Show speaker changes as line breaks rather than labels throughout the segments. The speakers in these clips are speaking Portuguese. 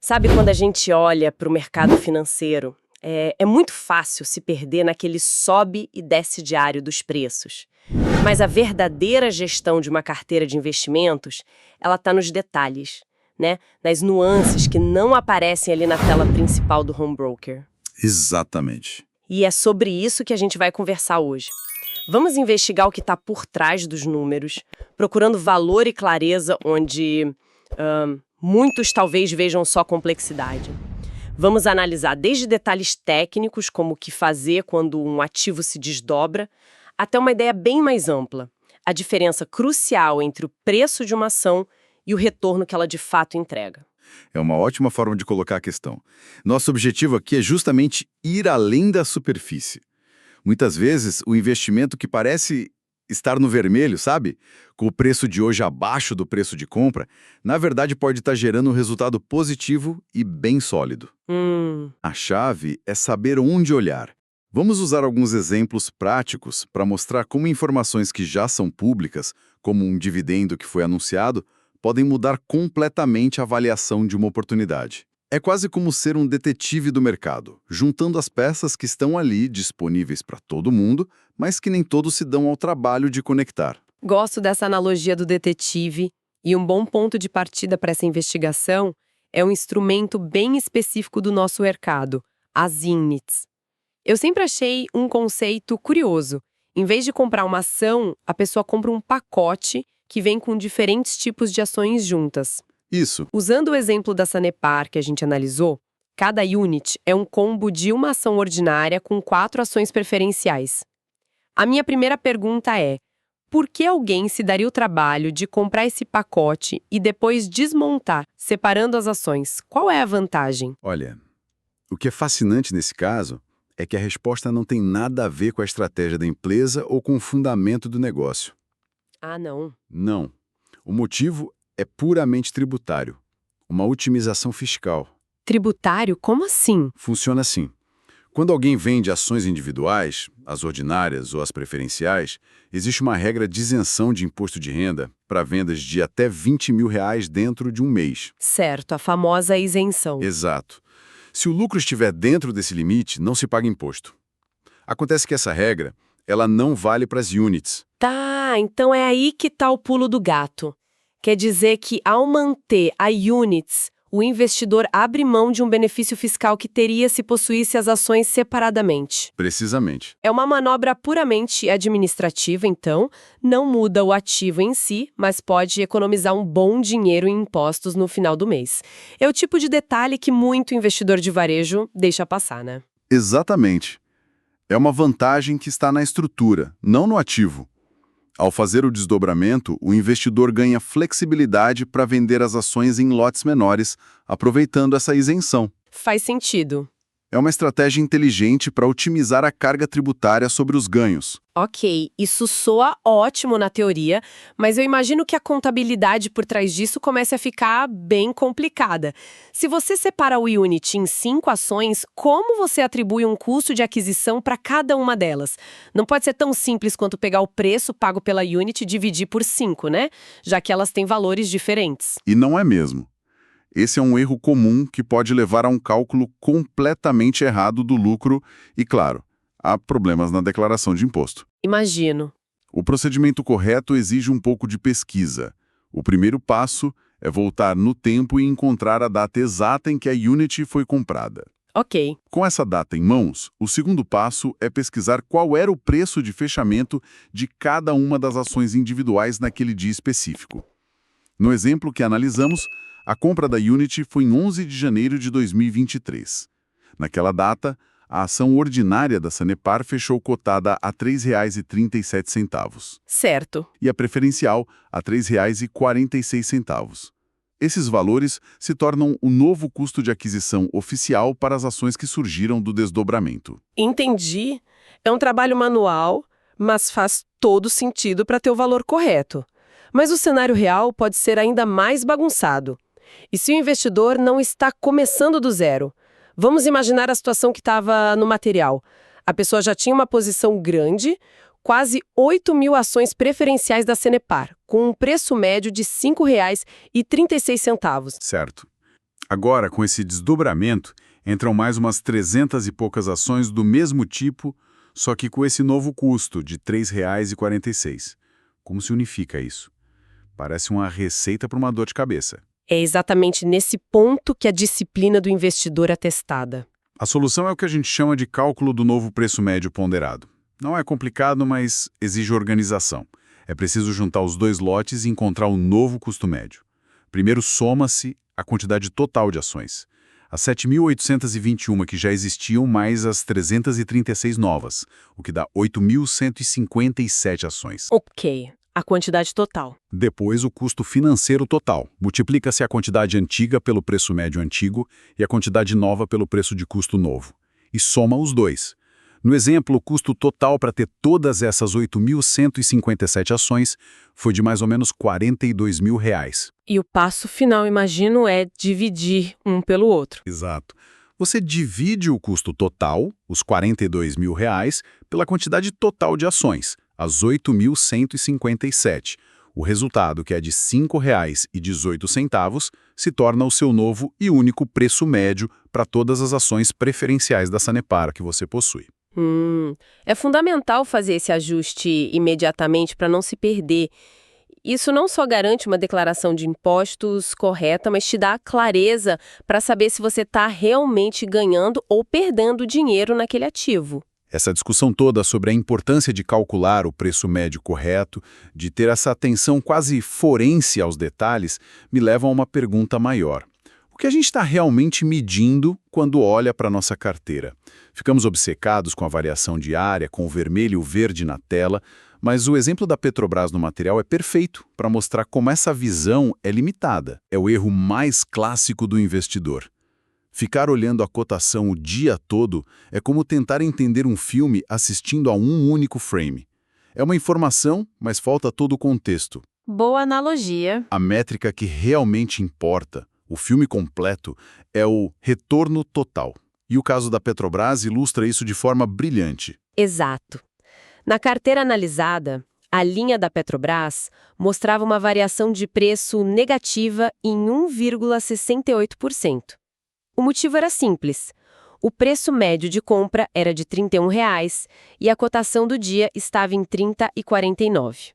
Sabe quando a gente olha para o mercado financeiro, é muito fácil se perder naquele sobe e desce diário dos preços. Mas a verdadeira gestão de uma carteira de investimentos, ela está nos detalhes, né? Nas nuances que não aparecem ali na tela principal do home broker.
Exatamente.
E é sobre isso que a gente vai conversar hoje. Vamos investigar o que está por trás dos números, procurando valor e clareza onde muitos talvez vejam só complexidade. Vamos analisar desde detalhes técnicos, como o que fazer quando um ativo se desdobra, até uma ideia bem mais ampla, a diferença crucial entre o preço de uma ação e o retorno que ela de fato entrega.
É uma ótima forma de colocar a questão. Nosso objetivo aqui é justamente ir além da superfície. Muitas vezes, o investimento que parece estar no vermelho, sabe? Com o preço de hoje abaixo do preço de compra, na verdade pode estar gerando um resultado positivo e bem sólido. A chave é saber onde olhar. Vamos usar alguns exemplos práticos para mostrar como informações que já são públicas, como um dividendo que foi anunciado, podem mudar completamente a avaliação de uma oportunidade. É quase como ser um detetive do mercado, juntando as peças que estão ali disponíveis para todo mundo, mas que nem todos se dão ao trabalho de conectar.
Gosto dessa analogia do detetive, e um bom ponto de partida para essa investigação é um instrumento bem específico do nosso mercado, as units. Eu sempre achei um conceito curioso. Em vez de comprar uma ação, a pessoa compra um pacote que vem com diferentes tipos de ações juntas.
Isso.
Usando o exemplo da Sanepar que a gente analisou, cada unit é um combo de uma ação ordinária com 4 ações preferenciais. A minha primeira pergunta é: por que alguém se daria o trabalho de comprar esse pacote e depois desmontar, separando as ações? Qual é a vantagem?
Olha, o que é fascinante nesse caso é que a resposta não tem nada a ver com a estratégia da empresa ou com o fundamento do negócio.
Ah, não.
Não. O motivo é puramente tributário, uma otimização fiscal.
Tributário? Como assim?
Funciona assim. Quando alguém vende ações individuais, as ordinárias ou as preferenciais, existe uma regra de isenção de imposto de renda para vendas de até R$ 20 mil dentro de um mês.
Certo, a famosa isenção.
Exato. Se o lucro estiver dentro desse limite, não se paga imposto. Acontece que essa regra, ela não vale para as units.
Tá, então é aí que tá o pulo do gato. Quer dizer que, ao manter a units, o investidor abre mão de um benefício fiscal que teria se possuísse as ações separadamente.
Precisamente.
É uma manobra puramente administrativa, então, não muda o ativo em si, mas pode economizar um bom dinheiro em impostos no final do mês. É o tipo de detalhe que muito investidor de varejo deixa passar, né?
Exatamente. É uma vantagem que está na estrutura, não no ativo. Ao fazer o desdobramento, o investidor ganha flexibilidade para vender as ações em lotes menores, aproveitando essa isenção.
Faz sentido.
É uma estratégia inteligente para otimizar a carga tributária sobre os ganhos.
Ok, isso soa ótimo na teoria, mas eu imagino que a contabilidade por trás disso comece a ficar bem complicada. Se você separa o unit em 5 ações, como você atribui um custo de aquisição para cada uma delas? Não pode ser tão simples quanto pegar o preço pago pela unit e dividir por 5, né? Já que elas têm valores diferentes.
E não é mesmo. Esse é um erro comum que pode levar a um cálculo completamente errado do lucro e, claro, há problemas na declaração de imposto.
Imagino.
O procedimento correto exige um pouco de pesquisa. O primeiro passo é voltar no tempo e encontrar a data exata em que a unit foi comprada.
Ok.
Com essa data em mãos, o segundo passo é pesquisar qual era o preço de fechamento de cada uma das ações individuais naquele dia específico. No exemplo que analisamos, a compra da unit foi em 11 de janeiro de 2023. Naquela data, a ação ordinária da Sanepar fechou cotada a R$ 3,37.
Certo.
E a preferencial a R$ 3,46. Esses valores se tornam o novo custo de aquisição oficial para as ações que surgiram do desdobramento.
Entendi. É um trabalho manual, mas faz todo sentido para ter o valor correto. Mas o cenário real pode ser ainda mais bagunçado. E se o investidor não está começando do zero? Vamos imaginar a situação que estava no material. A pessoa já tinha uma posição grande, quase 8 mil ações preferenciais da Sanepar, com um preço médio de R$ 5,36.
Certo.
Agora, com esse desdobramento, entram mais umas 300 e poucas ações do mesmo tipo, só que com esse novo custo de R$ 3,46. Como se unifica isso? Parece uma receita para uma dor de cabeça.
É exatamente nesse ponto que a disciplina do investidor é testada.
A solução é o que a gente chama de cálculo do novo preço médio ponderado. Não é complicado, mas exige organização. É preciso juntar os dois lotes e encontrar o novo custo médio. Primeiro soma-se a quantidade total de ações. As 7.821 que já existiam, mais as 336 novas, o que dá 8.157 ações.
Ok, a quantidade total.
Depois, o custo financeiro total. Multiplica-se a quantidade antiga pelo preço médio antigo e a quantidade nova pelo preço de custo novo. E soma os dois. No exemplo, o custo total para ter todas essas 8.157 ações foi de mais ou menos R$ 42 mil.
E o passo final, imagino, é dividir um pelo outro.
Exato. Você divide o custo total, os R$ 42 mil, pela quantidade total de ações, as 8.157. O resultado, que é de R$ 5,18, se torna o seu novo e único preço médio para todas as ações preferenciais da Sanepar que você possui.
É fundamental fazer esse ajuste imediatamente para não se perder. Isso não só garante uma declaração de impostos correta, mas te dá clareza para saber se você está realmente ganhando ou perdendo dinheiro naquele ativo.
Essa discussão toda sobre a importância de calcular o preço médio correto, de ter essa atenção quase forense aos detalhes, me leva a uma pergunta maior. O que a gente está realmente medindo quando olha para a nossa carteira? Ficamos obcecados com a variação diária, com o vermelho e o verde na tela, mas o exemplo da Petrobras no material é perfeito para mostrar como essa visão é limitada. É o erro mais clássico do investidor. Ficar olhando a cotação o dia todo é como tentar entender um filme assistindo a um único frame. É uma informação, mas falta todo o contexto.
Boa analogia.
A métrica que realmente importa, o filme completo, é o retorno total. E o caso da Petrobras ilustra isso de forma brilhante.
Exato. Na carteira analisada, a linha da Petrobras mostrava uma variação de preço negativa em 1,68%. O motivo era simples. O preço médio de compra era de R$ 31 e a cotação do dia estava em R$ 30,49.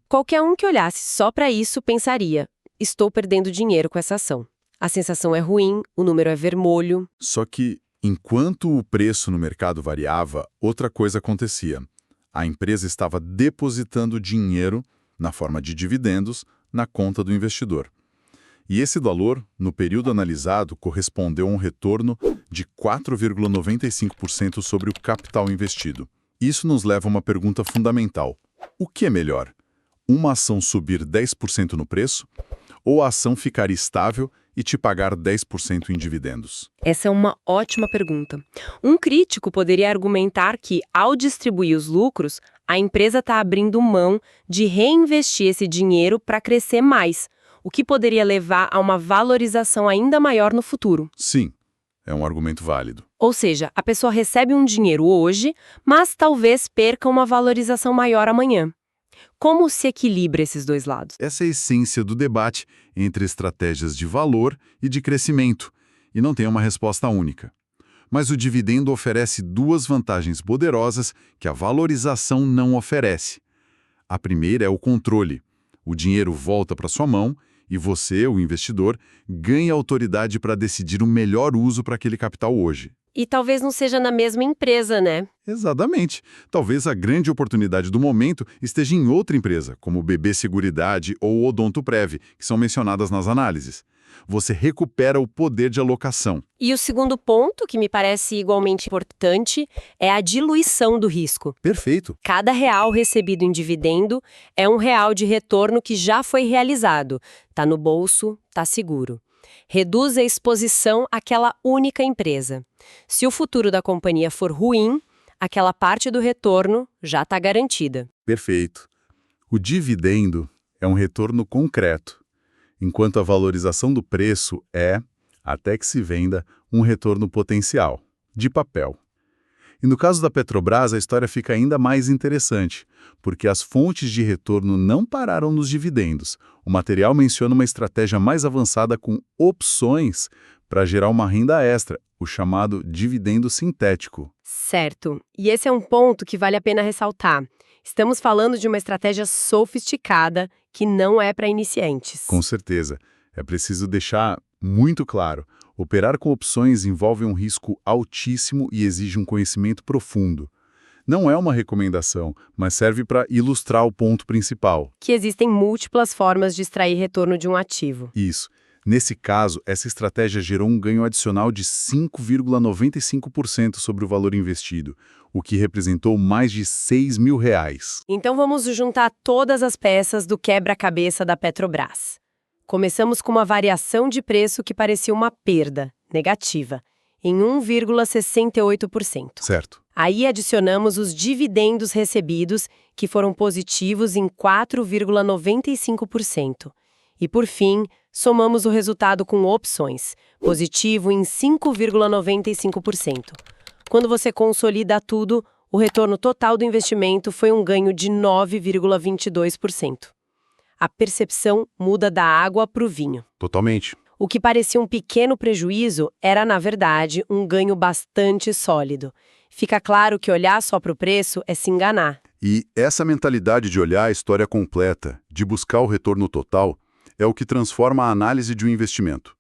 Qualquer um que olhasse só para isso pensaria: estou perdendo dinheiro com essa ação. A sensação é ruim, o número é vermelho.
Só que, enquanto o preço no mercado variava, outra coisa acontecia. A empresa estava depositando dinheiro, na forma de dividendos, na conta do investidor. E esse valor, no período analisado, correspondeu a um retorno de 4,95% sobre o capital investido. Isso nos leva a uma pergunta fundamental. O que é melhor? Uma ação subir 10% no preço ou a ação ficar estável e te pagar 10% em dividendos?
Essa é uma ótima pergunta. Um crítico poderia argumentar que, ao distribuir os lucros, a empresa está abrindo mão de reinvestir esse dinheiro para crescer mais, o que poderia levar a uma valorização ainda maior no futuro.
Sim, é um argumento válido.
Ou seja, a pessoa recebe um dinheiro hoje, mas talvez perca uma valorização maior amanhã. Como se equilibra esses dois lados?
Essa é a essência do debate entre estratégias de valor e de crescimento, e não tem uma resposta única. Mas o dividendo oferece duas vantagens poderosas que a valorização não oferece. A primeira é o controle. O dinheiro volta para sua mão e você, o investidor, ganha autoridade para decidir o melhor uso para aquele capital hoje.
E talvez não seja na mesma empresa, né?
Exatamente. Talvez a grande oportunidade do momento esteja em outra empresa, como o BB Seguridade ou o Odontoprev, que são mencionadas nas análises. Você recupera o poder de alocação.
E o segundo ponto, que me parece igualmente importante, é a diluição do risco.
Perfeito.
Cada real recebido em dividendo é um real de retorno que já foi realizado. Tá no bolso, tá seguro. Reduz a exposição àquela única empresa. Se o futuro da companhia for ruim, aquela parte do retorno já está garantida.
Perfeito. O dividendo é um retorno concreto, enquanto a valorização do preço é, até que se venda, um retorno potencial, de papel. E no caso da Petrobras, a história fica ainda mais interessante, porque as fontes de retorno não pararam nos dividendos. O material menciona uma estratégia mais avançada com opções para gerar uma renda extra, o chamado dividendo sintético.
Certo. E esse é um ponto que vale a pena ressaltar. Estamos falando de uma estratégia sofisticada que não é para iniciantes.
Com certeza. É preciso deixar muito claro. Operar com opções envolve um risco altíssimo e exige um conhecimento profundo. Não é uma recomendação, mas serve para ilustrar o ponto principal.
Que existem múltiplas formas de extrair retorno de um ativo.
Isso. Nesse caso, essa estratégia gerou um ganho adicional de 5,95% sobre o valor investido, o que representou mais de R$6 mil.
Então vamos juntar todas as peças do quebra-cabeça da Petrobras. Começamos com uma variação de preço que parecia uma perda, negativa, em 1,68%.
Certo.
Aí adicionamos os dividendos recebidos, que foram positivos em 4,95%. E, por fim, somamos o resultado com opções, positivo em 5,95%. Quando você consolida tudo, o retorno total do investimento foi um ganho de 9,22%. A percepção muda da água para o vinho.
Totalmente.
O que parecia um pequeno prejuízo era, na verdade, um ganho bastante sólido. Fica claro que olhar só para o preço é se enganar.
E essa mentalidade de olhar a história completa, de buscar o retorno total, é o que transforma a análise de um investimento.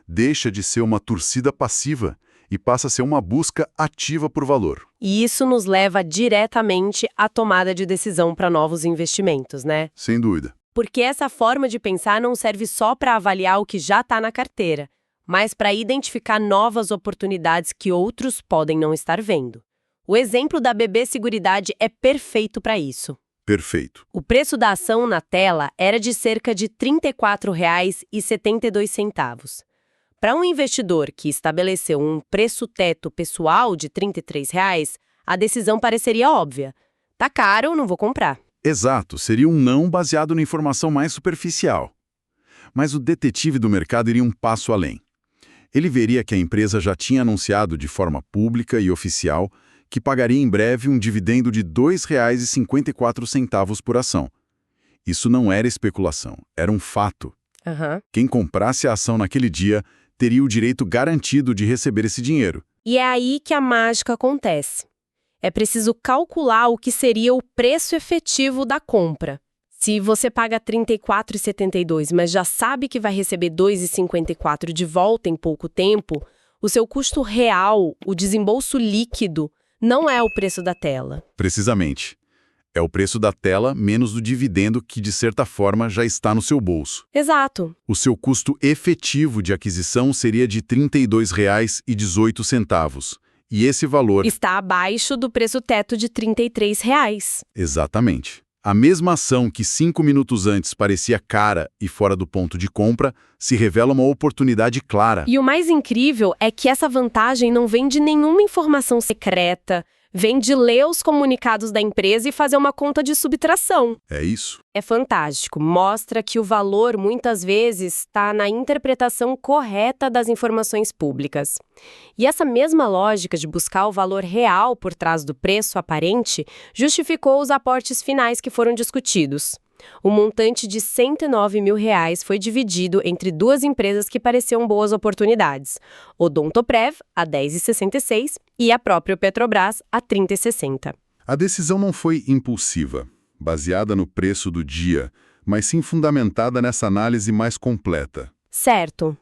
Deixa de ser uma torcida passiva e passa a ser uma busca ativa por valor.
E isso nos leva diretamente à tomada de decisão para novos investimentos, né?
Sem dúvida.
Porque essa forma de pensar não serve só para avaliar o que já está na carteira, mas para identificar novas oportunidades que outros podem não estar vendo. O exemplo da BB Seguridade é perfeito para isso.
Perfeito.
O preço da ação na tela era de cerca de R$ 34,72. Para um investidor que estabeleceu um preço-teto pessoal de R$ 33, a decisão pareceria óbvia. Tá caro, não vou comprar.
Exato, seria um não baseado na informação mais superficial. Mas o detetive do mercado iria um passo além. Ele veria que a empresa já tinha anunciado de forma pública e oficial que pagaria em breve um dividendo de R$ 2,54 por ação. Isso não era especulação, era um fato. Quem comprasse a ação naquele dia teria o direito garantido de receber esse dinheiro.
E é aí que a mágica acontece. É preciso calcular o que seria o preço efetivo da compra. Se você paga R$ 34,72, mas já sabe que vai receber R$ 2,54 de volta em pouco tempo, o seu custo real, o desembolso líquido, não é o preço da tela.
Precisamente. É o preço da tela menos o dividendo que, de certa forma, já está no seu bolso.
Exato.
O seu custo efetivo de aquisição seria de R$ 32,18. E esse valor
está abaixo do preço-teto de R$ 33.
Exatamente. A mesma ação que 5 minutos antes parecia cara e fora do ponto de compra, se revela uma oportunidade clara.
E o mais incrível é que essa vantagem não vem de nenhuma informação secreta, vem de ler os comunicados da empresa e fazer uma conta de subtração.
É isso.
É fantástico. Mostra que o valor, muitas vezes, está na interpretação correta das informações públicas. E essa mesma lógica de buscar o valor real por trás do preço aparente justificou os aportes finais que foram discutidos. O montante de R$ 109 mil foi dividido entre duas empresas que pareciam boas oportunidades. Odontoprev, a R$ 10,66, e a própria Petrobras, a R$ 30,60.
A decisão não foi impulsiva, baseada no preço do dia, mas sim fundamentada nessa análise mais completa.
Certo.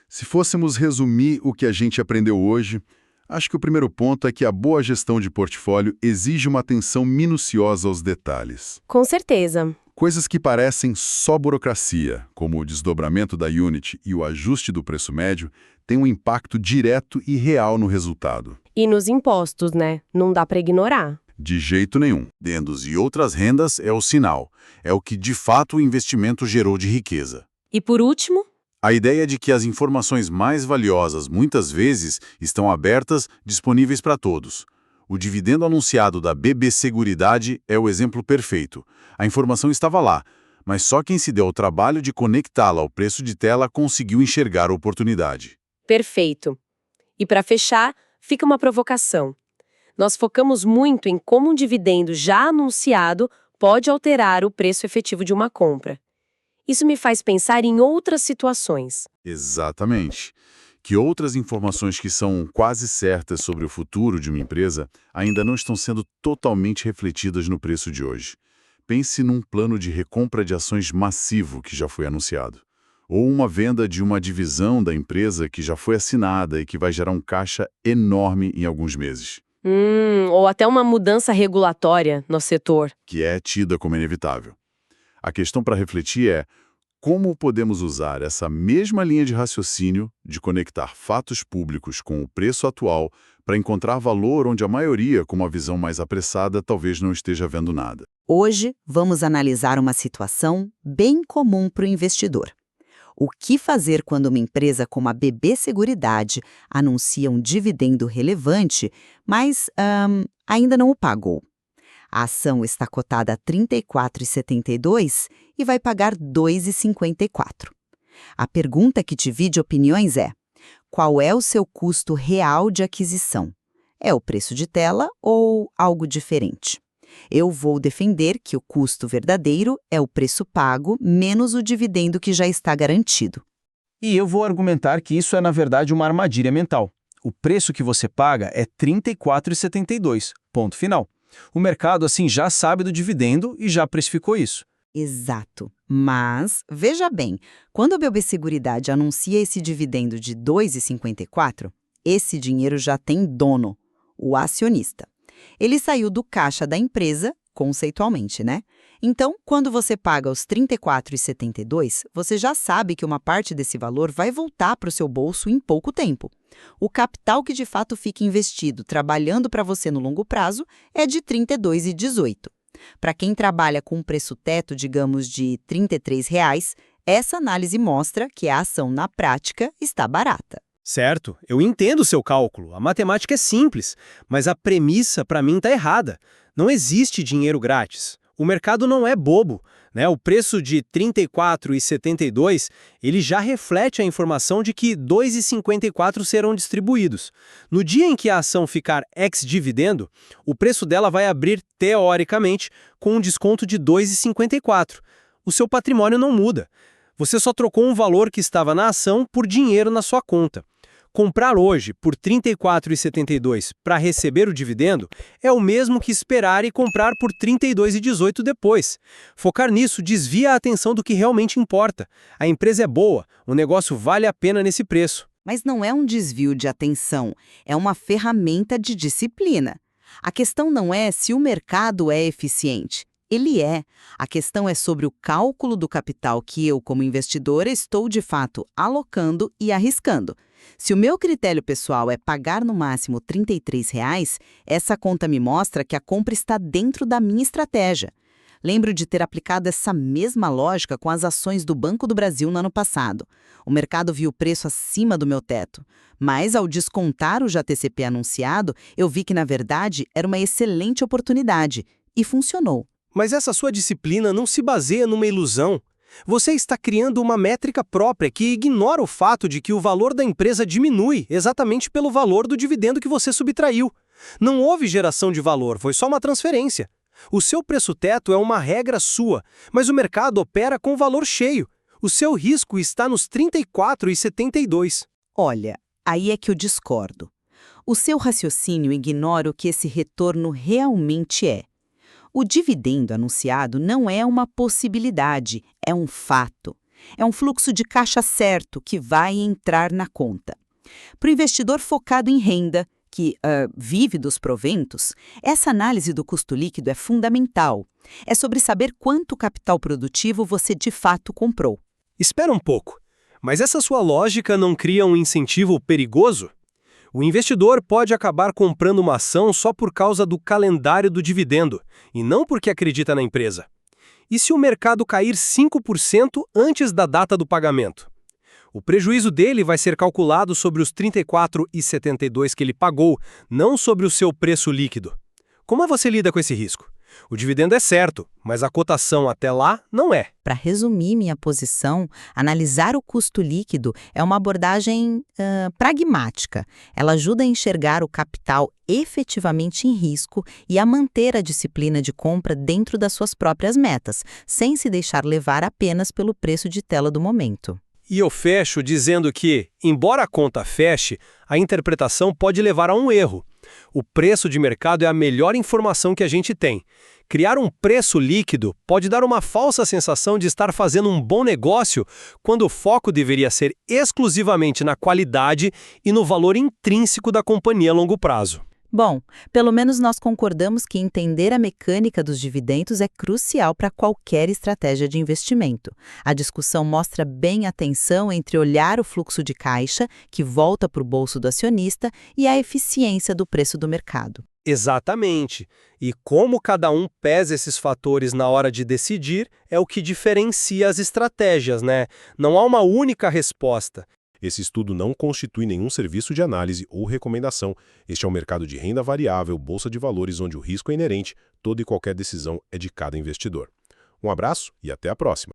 Se fôssemos resumir o que a gente aprendeu hoje, acho que o primeiro ponto é que a boa gestão de portfólio exige uma atenção minuciosa aos detalhes.
Com certeza.
Coisas que parecem só burocracia, como o desdobramento da unit e o ajuste do preço médio, têm um impacto direto e real no resultado.
E nos impostos, né? Não dá para ignorar.
De jeito nenhum. Dividendos e outras rendas é o sinal. É o que de fato o investimento gerou de riqueza.
E por último?
A ideia de que as informações mais valiosas muitas vezes estão abertas, disponíveis para todos. O dividendo anunciado da BB Seguridade é o exemplo perfeito. A informação estava lá, mas só quem se deu ao trabalho de conectá-la ao preço de tela conseguiu enxergar a oportunidade.
Perfeito. E para fechar, fica uma provocação. Nós focamos muito em como um dividendo já anunciado pode alterar o preço efetivo de uma compra. Isso me faz pensar em outras situações.
Exatamente. Que outras informações que são quase certas sobre o futuro de uma empresa ainda não estão sendo totalmente refletidas no preço de hoje. Pense num plano de recompra de ações massivo que já foi anunciado. Ou uma venda de uma divisão da empresa que já foi assinada e que vai gerar um caixa enorme em alguns meses.
Ou até uma mudança regulatória no setor.
Que é tida como inevitável. A questão para refletir é como podemos usar essa mesma linha de raciocínio de conectar fatos públicos com o preço atual para encontrar valor onde a maioria, com uma visão mais apressada, talvez não esteja vendo nada.
Hoje, vamos analisar uma situação bem comum para o investidor. O que fazer quando uma empresa como a BB Seguridade anuncia um dividendo relevante, mas ainda não o pagou? A ação está cotada a R$ 34,72 e vai pagar R$ 2,54. A pergunta que divide opiniões é: qual é o seu custo real de aquisição? É o preço de tela ou algo diferente? Eu vou defender que o custo verdadeiro é o preço pago menos o dividendo que já está garantido.
E eu vou argumentar que isso é, na verdade, uma armadilha mental. O preço que você paga é R$ 34,72, ponto final. O mercado, assim, já sabe do dividendo e já precificou isso.
Exato. Mas, veja bem, quando a BB Seguridade anuncia esse dividendo de R$ 2,54, esse dinheiro já tem dono, o acionista. Ele saiu do caixa da empresa, conceitualmente, né? Então, quando você paga os R$ 34,72, você já sabe que uma parte desse valor vai voltar para o seu bolso em pouco tempo. O capital que de fato fica investido trabalhando para você no longo prazo é de R$ 32,18. Para quem trabalha com um preço teto, digamos, de R$ 33, essa análise mostra que a ação na prática está barata.
Certo, eu entendo o seu cálculo, a matemática é simples, mas a premissa para mim está errada. Não existe dinheiro grátis. O mercado não é bobo, né? O preço de R$ 34,72, ele já reflete a informação de que R$ 2,54 serão distribuídos. No dia em que a ação ficar ex-dividendo, o preço dela vai abrir, teoricamente, com um desconto de R$ 2,54. O seu patrimônio não muda. Você só trocou um valor que estava na ação por dinheiro na sua conta. Comprar hoje por R$ 34,72 para receber o dividendo é o mesmo que esperar e comprar por R$ 32,18 depois. Focar nisso desvia a atenção do que realmente importa. A empresa é boa, o negócio vale a pena nesse preço.
Mas não é um desvio de atenção, é uma ferramenta de disciplina. A questão não é se o mercado é eficiente. Ele é. A questão é sobre o cálculo do capital que eu, como investidora, estou de fato alocando e arriscando. Se o meu critério pessoal é pagar no máximo R$ 33, essa conta me mostra que a compra está dentro da minha estratégia. Lembro de ter aplicado essa mesma lógica com as ações do Banco do Brasil no ano passado. O mercado viu o preço acima do meu teto. Mas, ao descontar o JCP anunciado, eu vi que, na verdade, era uma excelente oportunidade. E funcionou.
Mas essa sua disciplina não se baseia numa ilusão. Você está criando uma métrica própria que ignora o fato de que o valor da empresa diminui exatamente pelo valor do dividendo que você subtraiu. Não houve geração de valor, foi só uma transferência. O seu preço-teto é uma regra sua, mas o mercado opera com valor cheio. O seu risco está nos R$ 34,72.
Olha, aí é que eu discordo. O seu raciocínio ignora o que esse retorno realmente é. O dividendo anunciado não é uma possibilidade, é um fato. É um fluxo de caixa certo que vai entrar na conta. Para o investidor focado em renda, que vive dos proventos, essa análise do custo líquido é fundamental. É sobre saber quanto capital produtivo você de fato comprou.
Espera um pouco, mas essa sua lógica não cria um incentivo perigoso? O investidor pode acabar comprando uma ação só por causa do calendário do dividendo, e não porque acredita na empresa. E se o mercado cair 5% antes da data do pagamento? O prejuízo dele vai ser calculado sobre os R$ 34,72 que ele pagou, não sobre o seu preço líquido. Como você lida com esse risco? O dividendo é certo, mas a cotação até lá não é.
Para resumir minha posição, analisar o custo líquido é uma abordagem pragmática. Ela ajuda a enxergar o capital efetivamente em risco e a manter a disciplina de compra dentro das suas próprias metas, sem se deixar levar apenas pelo preço de tela do momento.
E eu fecho dizendo que, embora a conta feche, a interpretação pode levar a um erro. O preço de mercado é a melhor informação que a gente tem. Criar um preço líquido pode dar uma falsa sensação de estar fazendo um bom negócio, quando o foco deveria ser exclusivamente na qualidade e no valor intrínseco da companhia a longo prazo.
Bom, pelo menos nós concordamos que entender a mecânica dos dividendos é crucial para qualquer estratégia de investimento. A discussão mostra bem a tensão entre olhar o fluxo de caixa, que volta para o bolso do acionista, e a eficiência do preço do mercado.
Exatamente. E como cada um pesa esses fatores na hora de decidir é o que diferencia as estratégias, né? Não há uma única resposta.
Esse estudo não constitui nenhum serviço de análise ou recomendação. Este é um mercado de renda variável, bolsa de valores, onde o risco é inerente, toda e qualquer decisão é de cada investidor. Um abraço e até a próxima.